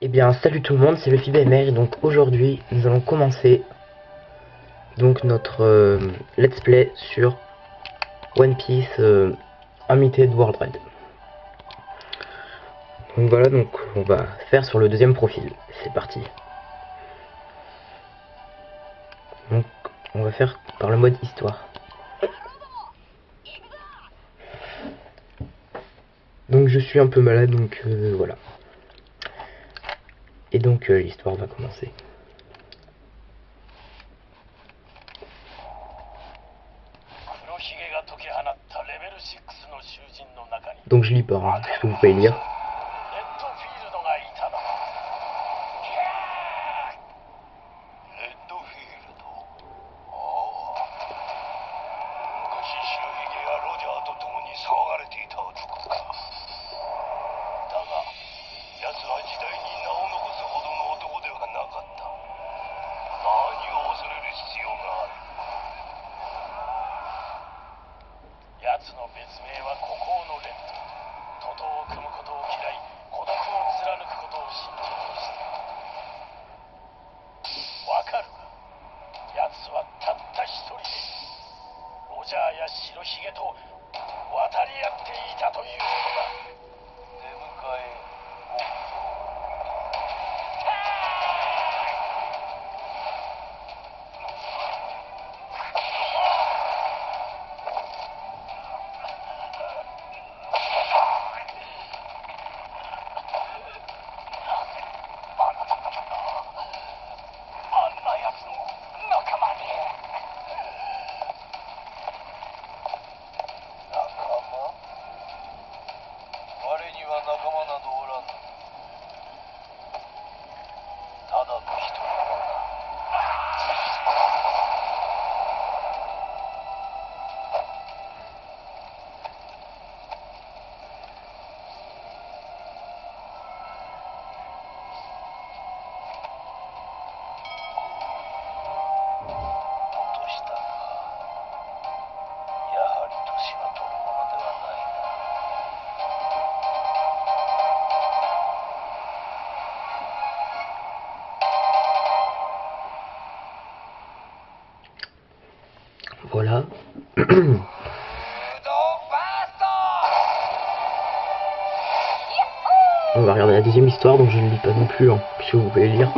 Eh bien, salut tout le monde, c'est Luffy BMR et donc aujourd'hui nous allons commencer donc notre let's play sur One Piece Unlimited World Raid. Donc voilà, donc on va faire sur le deuxième profil. C'est parti. Donc on va faire par le mode histoire. Donc je suis un peu malade, donc voilà. Et donc l'histoire va commencer. Donc je lis pas, hein, puisque vous pouvez lire. Voilà. On va regarder la deuxième histoire, donc je ne lis pas non plus, hein, puisque vous pouvez lire.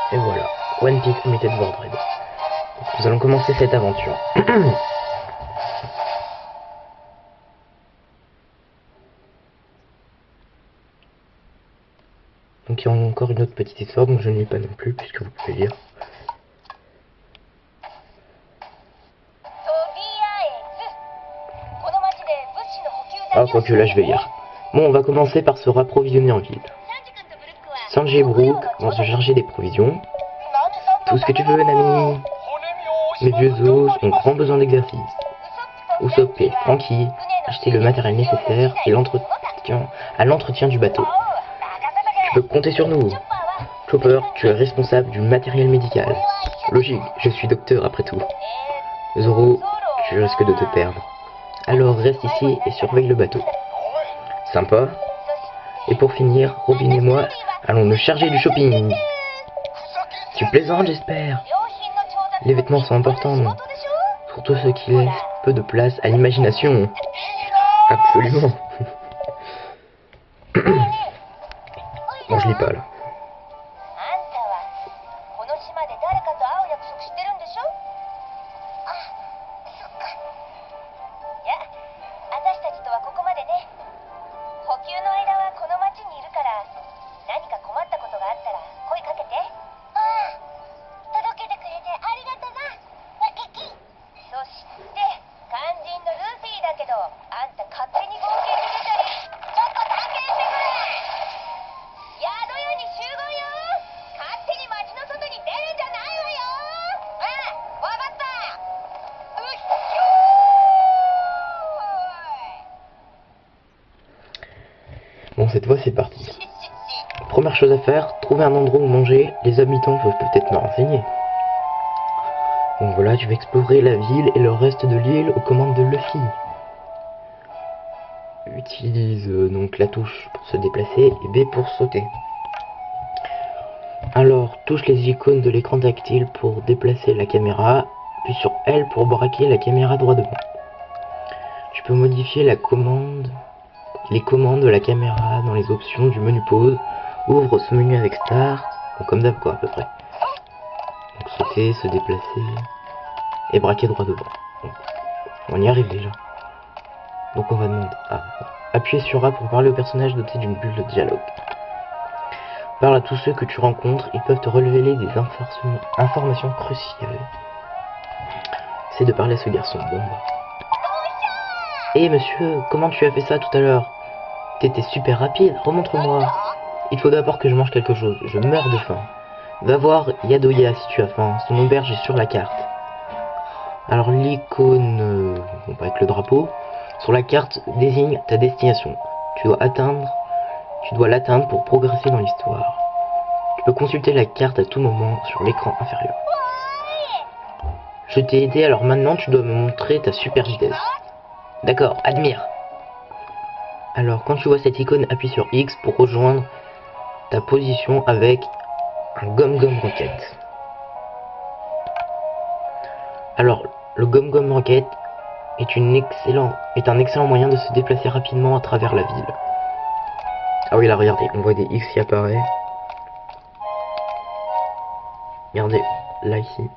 Et voilà, One Piece Unlimited World Raid. Donc, nous allons commencer cette aventure. Donc il y a encore une autre petite histoire, donc je ne lis pas non plus, puisque vous pouvez lire. Ah, quoique là je vais lire. Bon, on va commencer par se rapprovisionner en ville. Sanji et Brook vont se charger des provisions. Tout ce que tu veux, Nami. Mes vieux os ont grand besoin d'exercice. Usopp et Franky, acheter le matériel nécessaire et l'entretien du bateau. Tu peux compter sur nous. Chopper, tu es responsable du matériel médical. Logique, je suis docteur après tout. Zoro, tu risques de te perdre. Alors reste ici et surveille le bateau. Sympa. Et pour finir, Robin et moi allons nous charger du shopping. Tu plaisantes, j'espère. Les vêtements sont importants, non? Surtout ceux qui laissent peu de place à l'imagination. Absolument. Bon, je lis pas là. Bon, cette fois c'est parti. Première chose à faire, trouver un endroit où manger. Les habitants peuvent peut-être me renseigner. Donc voilà, tu vas explorer la ville et le reste de l'île aux commandes de Luffy. Utilise donc la touche pour se déplacer et B pour sauter. Alors, touche les icônes de l'écran tactile pour déplacer la caméra, puis sur L pour braquer la caméra droit devant. Tu peux modifier les commandes de la caméra dans les options du menu pause. Ouvre ce menu avec Start, bon, comme d'hab quoi à peu près. Donc sauter, se déplacer et braquer droit devant. Bon, on y arrive déjà. Donc on va demander appuyer sur A pour parler au personnage doté d'une bulle de dialogue. Parle à tous ceux que tu rencontres, ils peuvent te révéler des informations cruciales. C'est de parler à ce garçon. Bon bah. Hé monsieur, comment tu as fait ça tout à l'heure? T'étais super rapide, remontre-moi. Il faut d'abord que je mange quelque chose, je meurs de faim. Va voir Yadoya si tu as faim, son auberge est sur la carte. Alors l'icône, avec le drapeau, sur la carte désigne ta destination. Tu dois l'atteindre pour progresser dans l'histoire. Tu peux consulter la carte à tout moment sur l'écran inférieur. Je t'ai aidé, alors maintenant tu dois me montrer ta super vitesse. D'accord, admire. Alors quand tu vois cette icône, appuie sur X pour rejoindre ta position avec un Gum Gum Rocket. Alors le Gum Gum Rocket est un excellent moyen de se déplacer rapidement à travers la ville. Ah oui là regardez, on voit des X qui apparaissent. Regardez, là ici.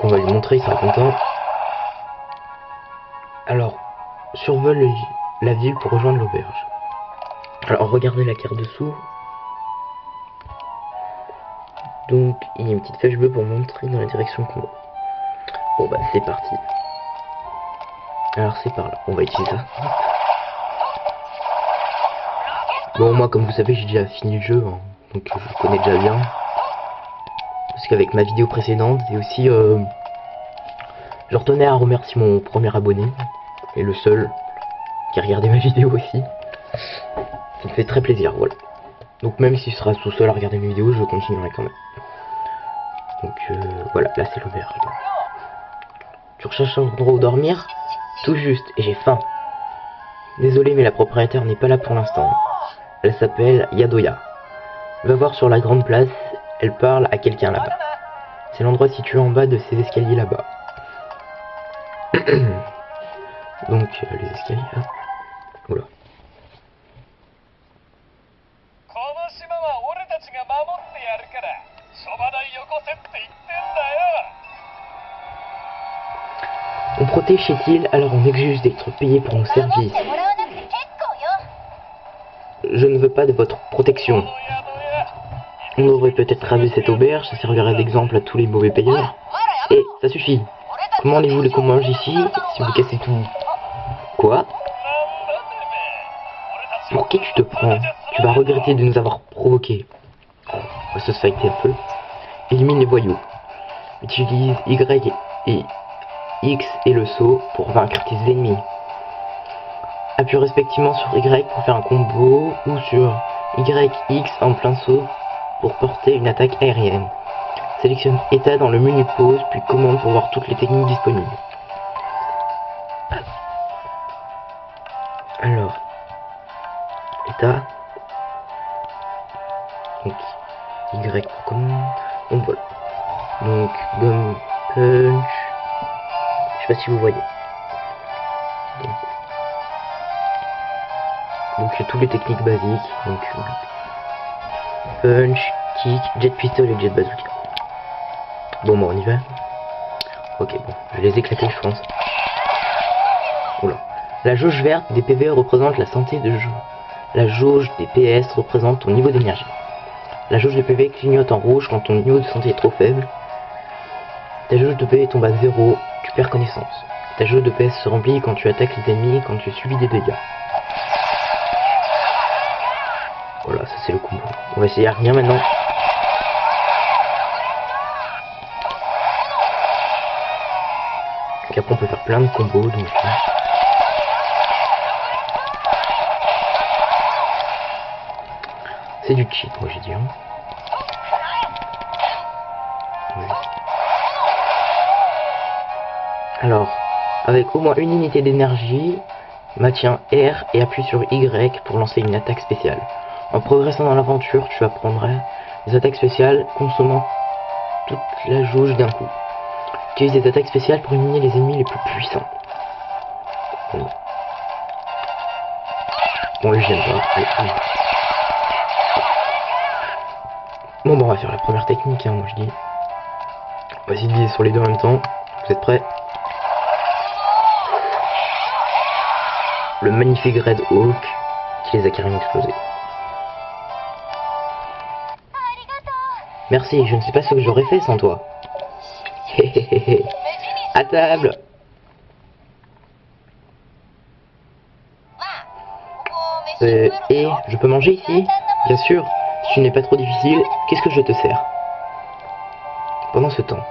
On va lui montrer, il sera content. Alors, survole la ville pour rejoindre l'auberge. Alors regardez la carte dessous. Donc il y a une petite flèche bleue pour montrer dans la direction qu'on va. Bon bah c'est parti. Alors c'est par là, on va utiliser ça. Bon moi comme vous savez j'ai déjà fini le jeu, hein, donc je connais déjà bien. Parce qu'avec ma vidéo précédente et aussi je retenais à remercier mon premier abonné et le seul qui a regardé ma vidéo aussi. Ça me fait très plaisir, voilà. Donc même s'il sera tout seul à regarder mes vidéos, je continuerai quand même. Donc voilà, là c'est l'auberge. Tu recherches un endroit où dormir? Tout juste, et j'ai faim. Désolé mais la propriétaire n'est pas là pour l'instant. Elle s'appelle Yadoya. Va voir sur la grande place, elle parle à quelqu'un là-bas. C'est l'endroit situé en bas de ces escaliers là-bas. Donc les escaliers là. Oula. On protège chez-il, alors on exige d'être payé pour nos services. Je ne veux pas de votre protection. On devrait peut-être raser cette auberge, ça servirait d'exemple à tous les mauvais payeurs. Et ça suffit. Comment voulez-vous qu'on mange ici si vous cassez tout? Quoi? Pour qui tu te prends? Tu vas regretter de nous avoir provoqués. On va se fighter un peu. Élimine les voyous. Utilise Y et X et le saut pour vaincre tes ennemis. Appuie respectivement sur Y pour faire un combo ou sur Y, X en plein saut pour porter une attaque aérienne. Sélectionne état dans le menu pause puis commande pour voir toutes les techniques disponibles. Alors, état. Donc, Y pour commande. Donc voilà. Donc, gomme punch. Je sais pas si vous voyez. Donc il y a toutes les techniques basiques. Donc, punch, kick, jet pistol et jet bazooka. Bon, on y va. Ok, bon, je vais les éclater, je pense. Oula. La jauge verte des PV représente la santé de jeu. La jauge des PS représente ton niveau d'énergie. La jauge de PV clignote en rouge quand ton niveau de santé est trop faible. Ta jauge de PV tombe à 0, tu perds connaissance. Ta jauge de PS se remplit quand tu attaques les ennemis, quand tu subis des dégâts. Voilà, ça c'est le combo. On va essayer à rien maintenant. Et après on peut faire plein de combos, donc... C'est du cheat, moi j'ai dit. Hein. Oui. Alors, avec au moins une unité d'énergie, maintiens R et appuie sur Y pour lancer une attaque spéciale. En progressant dans l'aventure, tu apprendras des attaques spéciales consommant toute la jauge d'un coup. Utilise des attaques spéciales pour éliminer les ennemis les plus puissants. Bon, lui j'aime pas. Allez, allez. Bon, on va faire la première technique, hein, moi je dis. On va essayer de viser sur les deux en même temps. Vous êtes prêts? Le magnifique Red Hawk qui les a carrément explosés. Merci, je ne sais pas ce que j'aurais fait sans toi. À table. Et je peux manger ici? Bien sûr, si tu n'es pas trop difficile, qu'est-ce que je te sers? Pendant ce temps.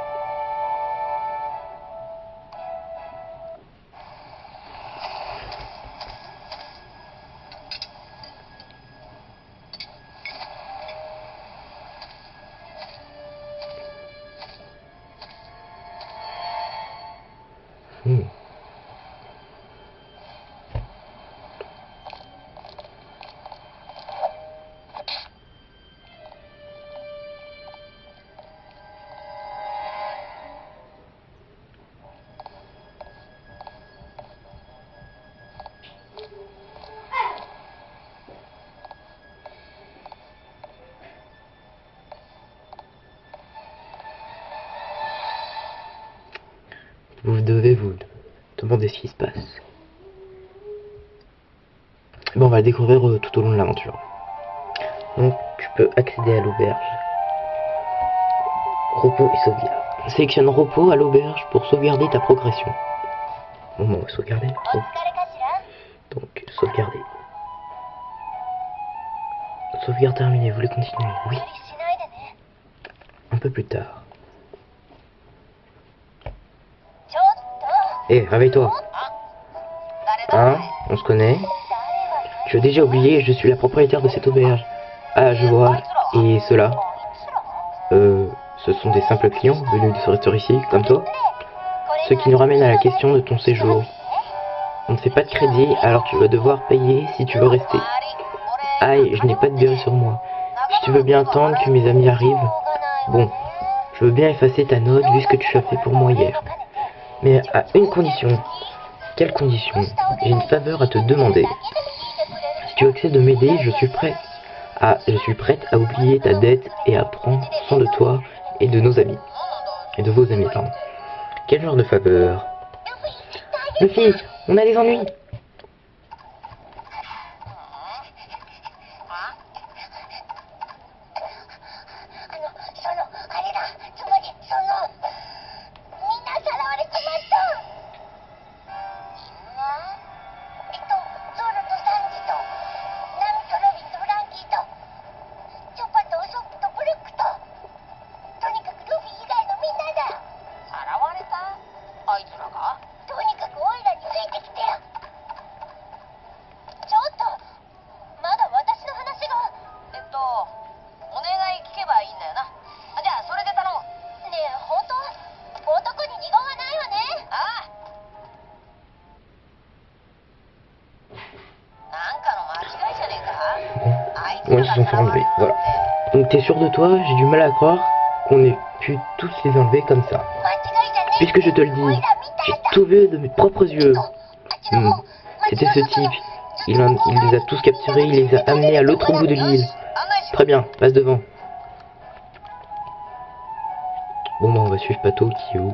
Vous devez vous demander ce qui se passe. Bon, on va le découvrir tout au long de l'aventure. Donc, tu peux accéder à l'auberge. Repos et sauvegarde. Sélectionne repos à l'auberge pour sauvegarder ta progression. Bon, on va sauvegarder. Oh. Donc, sauvegarder. Sauvegarde terminée, vous voulez continuer? Oui. Un peu plus tard. Hé, réveille-toi. Hein? On se connaît? Tu as déjà oublié, je suis la propriétaire de cette auberge. Ah, je vois. Et ceux-là? Ce sont des simples clients venus de ce restaurant ici, comme toi? Ce qui nous ramène à la question de ton séjour. On ne fait pas de crédit, alors tu vas devoir payer si tu veux rester. Aïe, je n'ai pas de bière sur moi. Si tu veux bien attendre que mes amis arrivent... Bon, je veux bien effacer ta note vu ce que tu as fait pour moi hier. Mais à une condition. Quelle condition? J'ai une faveur à te demander. Si tu acceptes de m'aider, je suis prête à oublier ta dette et à prendre soin de toi et de nos amis. Et de vos amis, pardon. Quel genre de faveur? Luffy, on a des ennuis. se sont fait enlever. Voilà. Donc t'es sûr de toi? J'ai du mal à croire qu'on ait pu tous les enlever comme ça. Puisque je te le dis, j'ai tout vu de mes propres yeux. C'était ce type. Il les a tous capturés, il les a amenés à l'autre bout de l'île. Très bien, passe devant. Bon bah on va suivre Pato qui est où?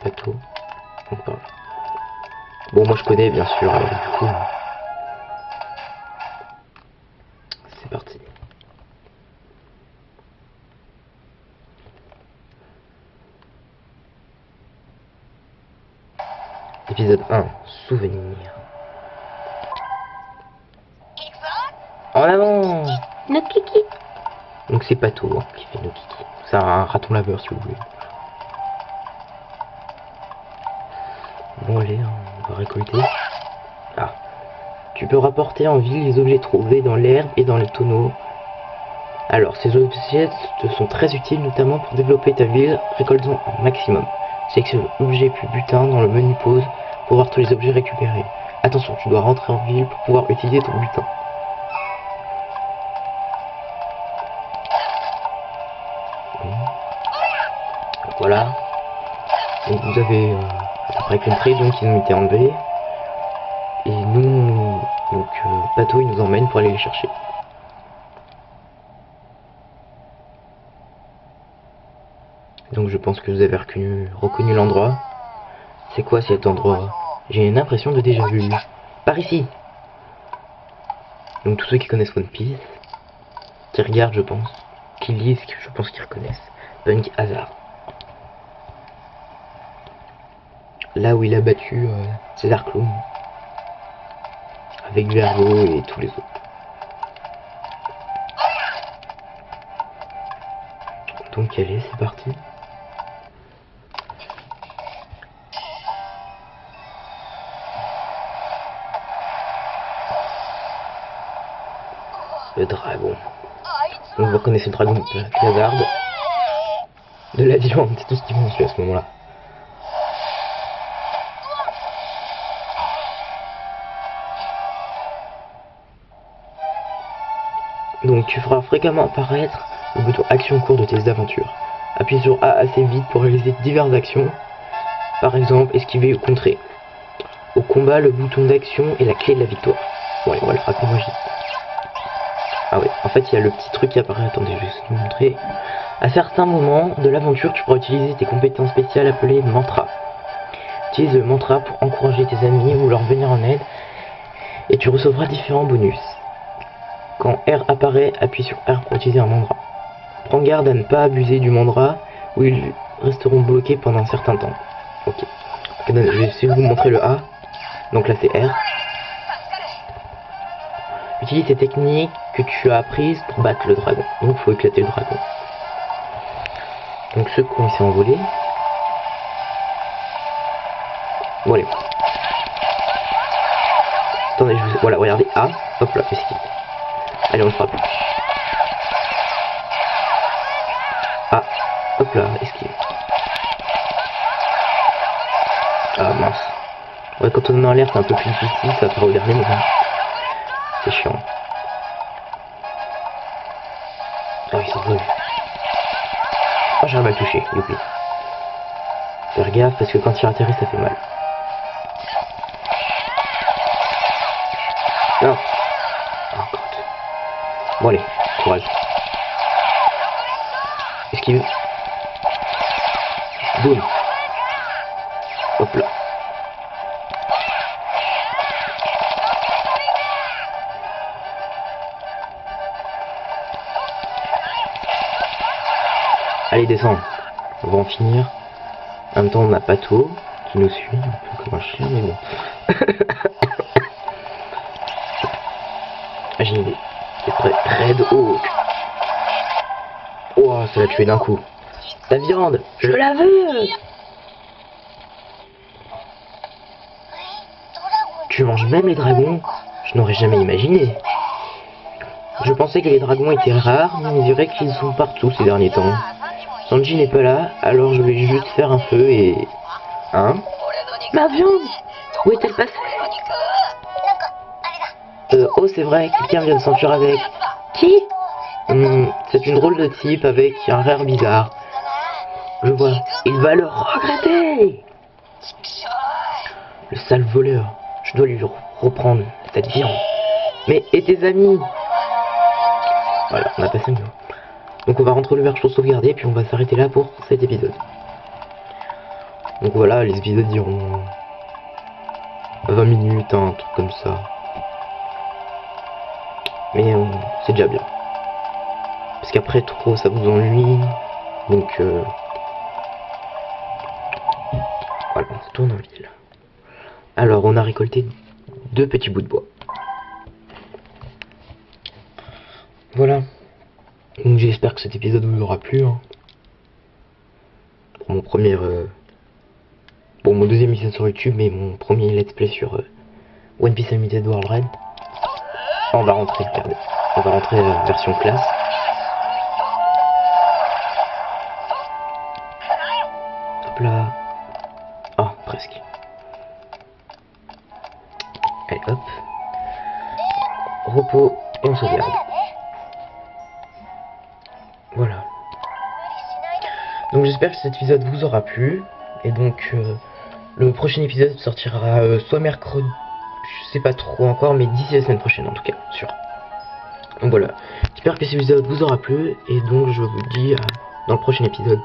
Pato. On parle. Bon moi je connais bien sûr, alors du coup. C'est parti. Épisode 1, souvenir. En avant. No kiki. Donc c'est Pato hein, qui fait nos kiki. C'est un raton laveur si vous voulez. Bon allez, on va récolter. Ah. Tu peux rapporter en ville les objets trouvés dans l'herbe et dans les tonneaux. Alors ces objets te sont très utiles notamment pour développer ta ville. Récolte-en un maximum. Sélectionne objet puis butin dans le menu pause pour voir tous les objets récupérés. Attention, tu dois rentrer en ville pour pouvoir utiliser ton butin. Voilà. Donc vous avez à peu près compris, donc ils ont été enlevés. Et nous, donc Pato il nous emmène pour aller les chercher. Donc je pense que vous avez reconnu l'endroit. C'est quoi cet endroit? J'ai une impression de déjà vu. Par ici. Donc tous ceux qui connaissent One Piece, qui regardent je pense, qui lisent, je pense qu'ils reconnaissent. Punk Hazard. Là où il a battu César Clown. Avec Vergo et tous les autres. Donc allez, c'est parti. Le dragon. Donc vous reconnaissez le dragon de Hazard. De la viande, c'est tout ce qui m'en suit à ce moment-là. Donc tu feras fréquemment apparaître le bouton action au cours de tes aventures. Appuie sur A assez vite pour réaliser diverses actions. Par exemple, esquiver ou contrer. Au combat, le bouton d'action est la clé de la victoire. Bon allez, on va le frapper moi je dis. Ah ouais, en fait il y a le petit truc qui apparaît, attendez, je vais vous montrer. À certains moments de l'aventure, tu pourras utiliser tes compétences spéciales appelées mantra. Utilise le mantra pour encourager tes amis ou leur venir en aide. Et tu recevras différents bonus. Quand R apparaît, appuie sur R pour utiliser un mantra. Prends garde à ne pas abuser du mantra ou ils resteront bloqués pendant un certain temps. Ok. Je vais essayer de vous montrer le A. Donc là c'est R. Utilise tes techniques que tu as apprises pour battre le dragon. Donc il faut éclater le dragon. Donc ceux qui s'est envolé. Bon allez. Attendez, voilà, regardez A. Hop là, esquive. Allez, on le frappe. Ah, hop là, esquive. Ah mince. Ouais, quand on est en l'air, c'est un peu plus difficile, ça va pas regarder, mais bon. C'est chiant. Ah oui, c'est vrai. Oh, j'arrive à le toucher, youpi. Faire gaffe, parce que quand il atterrit, ça fait mal. Non. Oh, God. Bon allez, courage. Esquive. Boum. Hop là. Allez, descends. On va en finir. En même temps, on a Pato qui nous suit, un peu comme un chien, mais bon. Ah, j'ai une idée. C'est prêt. Red Hawk. Oh, ça l'a tué d'un coup. Ta viande, je la veux. Tu manges même les dragons? Je n'aurais jamais imaginé. Je pensais que les dragons étaient rares, mais on dirait qu'ils sont partout ces derniers temps. Sanji n'est pas là, alors je vais juste faire un feu et... Hein? Ma viande! Où est-elle passée? Oh, c'est vrai, quelqu'un vient de s'enfuir avec. Qui? C'est une drôle de type avec un rire bizarre. Je vois. Il va le regretter. Le sale voleur. Je dois lui reprendre cette viande. Mais et tes amis? Voilà, on a passé un niveau. Donc on va rentrer le verre pour sauvegarder, puis on va s'arrêter là pour cet épisode. Donc voilà, les épisodes diront 20 minutes, un truc comme ça. Mais c'est déjà bien. Parce qu'après trop ça vous ennuie. Donc voilà, on retourne en ville. Alors on a récolté 2 petits bouts de bois. Voilà. Donc j'espère que cet épisode vous aura plu. Hein. Pour mon premier... Bon, mon deuxième épisode sur YouTube, mais mon premier let's play sur One Piece Unlimited World Raid. On va rentrer, regardez. On va rentrer version classe. Hop là. Ah, presque. Allez, hop. Repos et on sauvegarde. Voilà. Donc j'espère que cet épisode vous aura plu. Et donc le prochain épisode sortira soit mercredi, je sais pas trop encore, mais d'ici la semaine prochaine en tout cas, sûr. Donc voilà. J'espère que cet épisode vous aura plu. Et donc je vous dis dans le prochain épisode.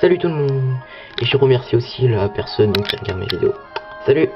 Salut tout le monde. Et je remercie aussi la personne qui regarde mes vidéos. Salut.